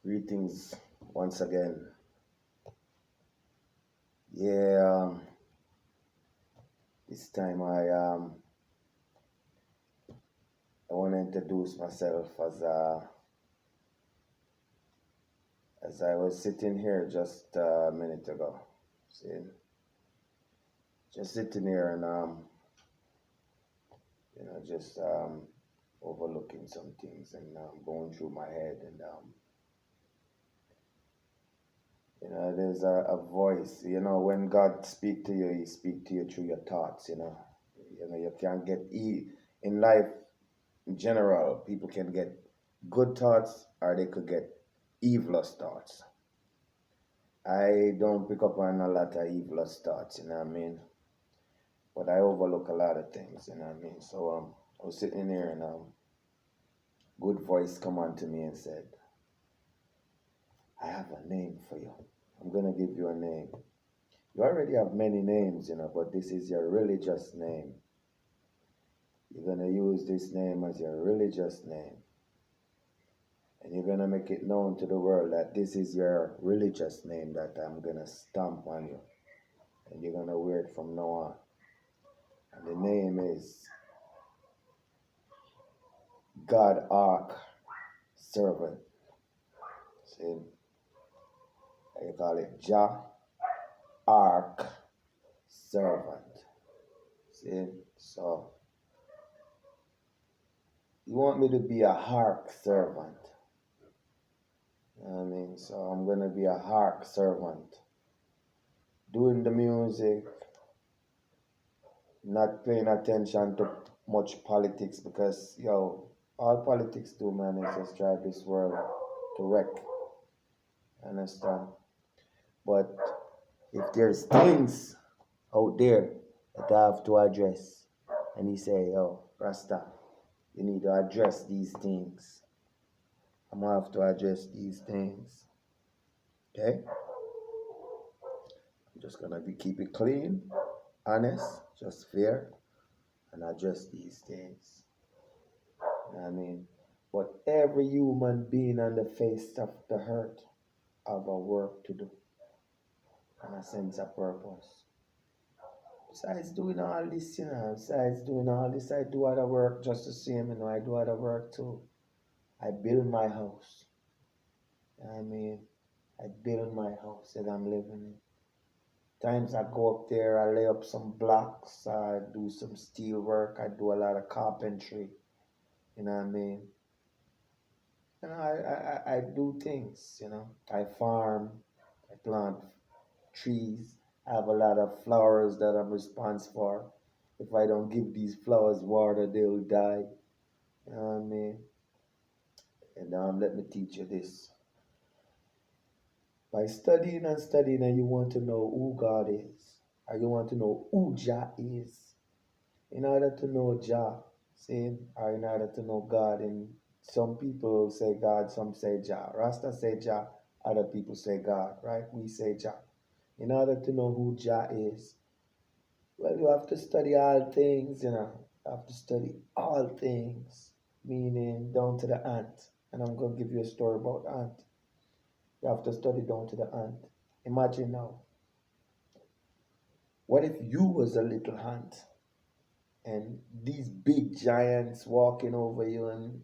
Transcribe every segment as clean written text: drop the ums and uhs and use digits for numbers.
Greetings once again. Yeah, this time I want to introduce myself as I was sitting here just a minute ago. See, just sitting here and just overlooking some things and going through my head and there's a voice. When God speak to you, He speak to you through your thoughts. You can't get in life. In general, people can get good thoughts or they could get evilous thoughts. I don't pick up on a lot of evilous thoughts, you know what I mean? But I overlook a lot of things, you know what I mean? So I was sitting here and good voice come on to me and said, I have a name for you. I'm gonna give you a name. You already have many names, but this is your religious name. You're gonna use this name as your religious name. And you're going to make it known to the world that this is your religious name that I'm going to stamp on you. And you're going to wear it from now on. And the name is Jah Ark Servant. See? You call it Jah Ark Servant. See? So, you want me to be a Ark servant. You know what I mean? So I'm going to be a Ark servant. Doing the music, not paying attention to much politics because, all politics do, man, is just drive this world to wreck. Understand? But if there's things out there that I have to address, and he say, Rasta, you need to address these things. I'm going to have to address these things. Okay? I'm just going to keep it clean, honest, just fair, and address these things. You know what I mean? But every human being on the face of the earth have a work to do and a sense of purpose. Besides doing all this, I do other work just the same, I do other work too. I build my house. You know what I mean? I build my house that I'm living in. Times I go up there, I lay up some blocks, I do some steel work, I do a lot of carpentry. You know what I mean? I do things, I farm, I plant trees, I have a lot of flowers that I'm responsible for. If I don't give these flowers water, they'll die. You know what I mean? And let me teach you this. By studying and studying, and you want to know who God is, or you want to know who Jah is, in order to know Jah, see, or in order to know God, and some people say God, some say Jah. Rasta say Jah, other people say God, right? We say Jah. In order to know who Jah is, well, you have to study all things, You have to study all things, meaning down to the ant. And I'm going to give you a story about ant. You have to study down to the ant. Imagine now, what if you was a little ant and these big giants walking over you and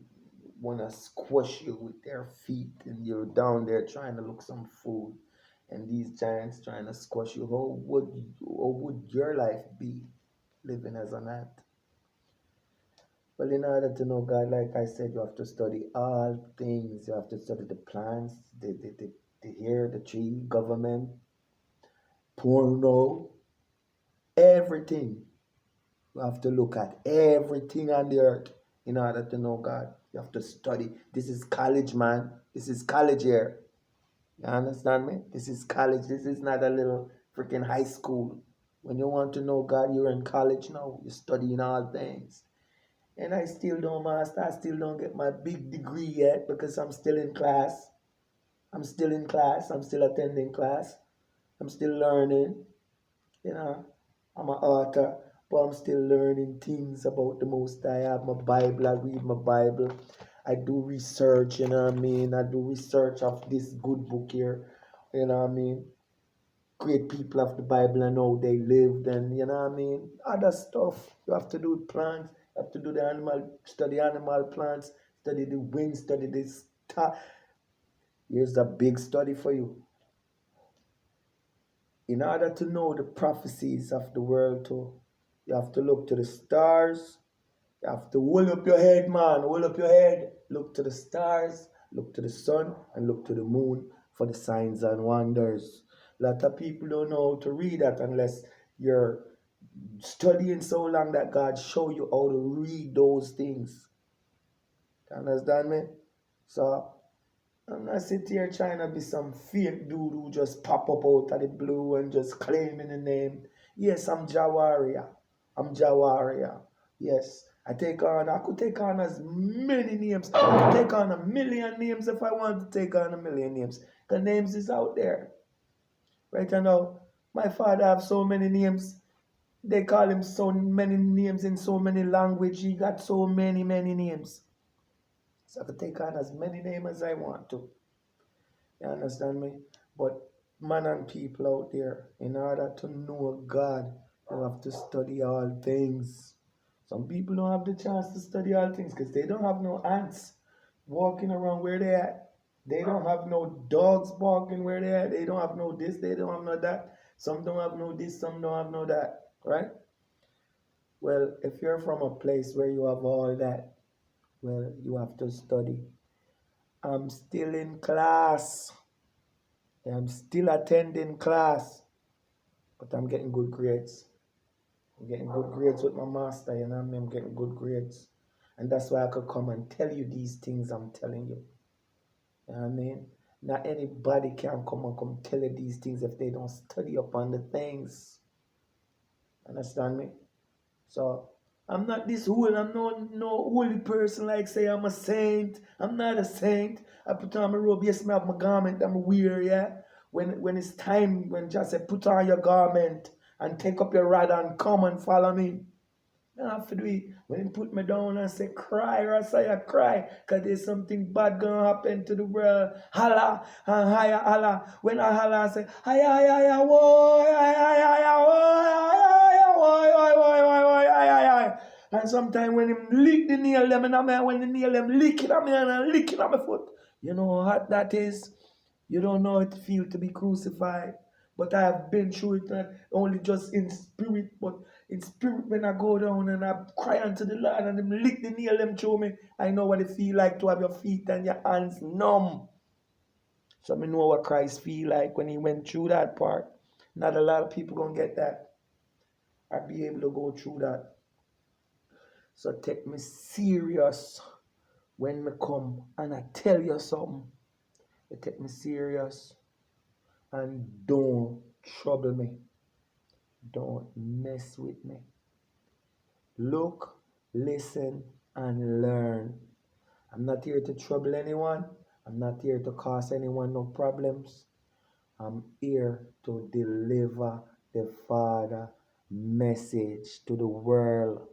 want to squish you with their feet and you're down there trying to look some food and these giants trying to squish you? How would your life be living as an ant? Well, in order to know God, like I said, you have to study all things. You have to study the plants, the air, the tree, government, porno, everything. You have to look at everything on the earth in order to know God. You have to study. This is college, man. This is college here. You understand me? This is college. This is not a little freaking high school. When you want to know God, you're in college now. You're studying all things. And I still don't master. I still don't get my big degree yet because I'm still in class. I'm still in class. I'm still attending class. I'm still learning. I'm an author, but I'm still learning things about the Most High. I have my Bible. I read my Bible. I do research, you know what I mean? I do research of this good book here, you know what I mean? Great people of the Bible and how they lived, and you know what I mean? Other stuff you have to do with plants, you have to do the animal, study animal plants, study the wind, study the star. Here's a big study for you. In order to know the prophecies of the world too, you have to look to the stars. You have to hold up your head, man. Hold up your head. Look to the stars, look to the sun, and look to the moon for the signs and wonders. A lot of people don't know how to read that unless you're studying so long that God show you how to read those things. You understand me? So I'm not sitting here trying to be some fake dude who just pop up out of the blue and just claiming a name. Yes, I'm Jah Warrior. I'm Jah Warrior. Yes, I could take on as many names. I could take on 1,000,000 names if I want to take on 1,000,000 names. The names is out there. Right now, my father have so many names. They call him so many names in so many language. He got so many names. So I could take on as many names as I want to. You understand me? But man and people out there, in order to know God, you have to study all things. Some people don't have the chance to study all things because they don't have no ants walking around where they at. They don't have no dogs barking where they at. They don't have no this, they don't have no that. Some don't have no this, some don't have no that. Right? Well, if you're from a place where you have all that, well, you have to study. I'm still in class. I'm still attending class, but I'm getting good grades. I'm getting good grades with my master, you know what I mean? I'm getting good grades. And that's why I could come and tell you these things I'm telling you. You know what I mean? Not anybody can come and come tell you these things if they don't study up on the things. Understand me? So I'm not this holy. I'm no holy person like say I'm a saint. I'm not a saint. I put on my robe. Yes, I have my garment. I'm wear, yeah. When it's time, when just say put on your garment and take up your rod and come and follow me. I have to do it. When he put me down and say, cry, Rasiah, cry, because there's something bad going to happen to the world. Holla, and higher, holla. When I holla, I say, higher, higher, whoa, higher, higher, whoa. And sometimes when him lick the nail them, and when the nail them lick it at me and I lick it at my foot. You know what that is? You don't know how it feels to be crucified. But I have been through it, not only just in spirit, but in spirit when I go down and I cry unto the Lord and them lick the nail them through me. I know what it feel like to have your feet and your hands numb. So I know what Christ feel like when he went through that part. Not a lot of people gonna get that or be able to go through that. So take me serious when me come and I tell you something. You take me serious and don't trouble me. Don't mess with me. Look, listen, and learn. I'm not here to trouble anyone. I'm not here to cause anyone no problems. I'm here to deliver the Father message to the world.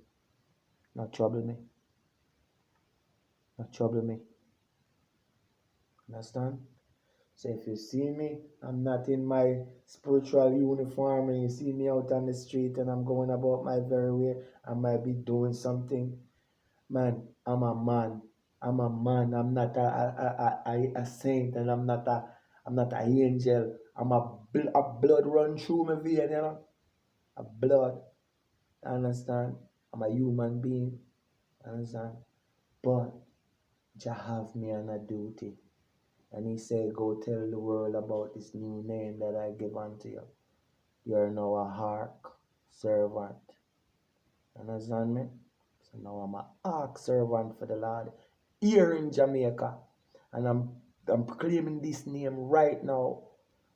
Not trouble me. Not trouble me. Understand? So if you see me, I'm not in my spiritual uniform and you see me out on the street and I'm going about my very way, I might be doing something. Man, I'm a man. I'm a man. I'm not a saint and I'm not an angel. A blood run through my vein, you know? A blood. Understand? I'm a human being. Understand? But Jah have me on a duty. And he said, go tell the world about this new name that I give unto you. You're now a Ark servant. Understand me? So now I'm a Ark servant for the Lord here in Jamaica. And I'm claiming this name right now.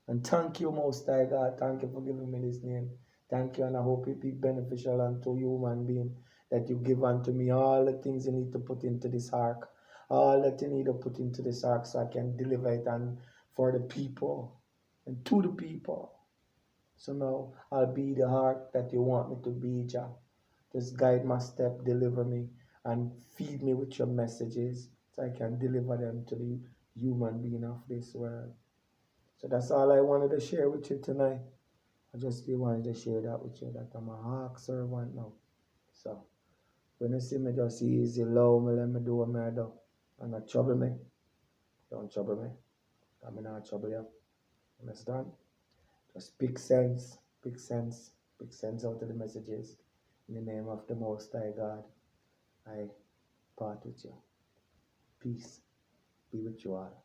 And thank you, Most High God. Thank you for giving me this name. Thank you, and I hope it be beneficial unto you, human being, that you give unto me all the things you need to put into this ark. All that you need to put into this ark so I can deliver it and for the people and to the people. So now I'll be the ark that you want me to be, Jah. Just guide my step, deliver me, and feed me with your messages so I can deliver them to the human being of this world. So that's all I wanted to share with you tonight. I just wanted to share that with you, that I'm a Ark servant now. So when you see me, just easy, low me, let me do what I do. And not trouble me. Don't trouble me. I'm not trouble you. Understand? Just speak sense out of the messages. In the name of the Most High God, I part with you. Peace be with you all.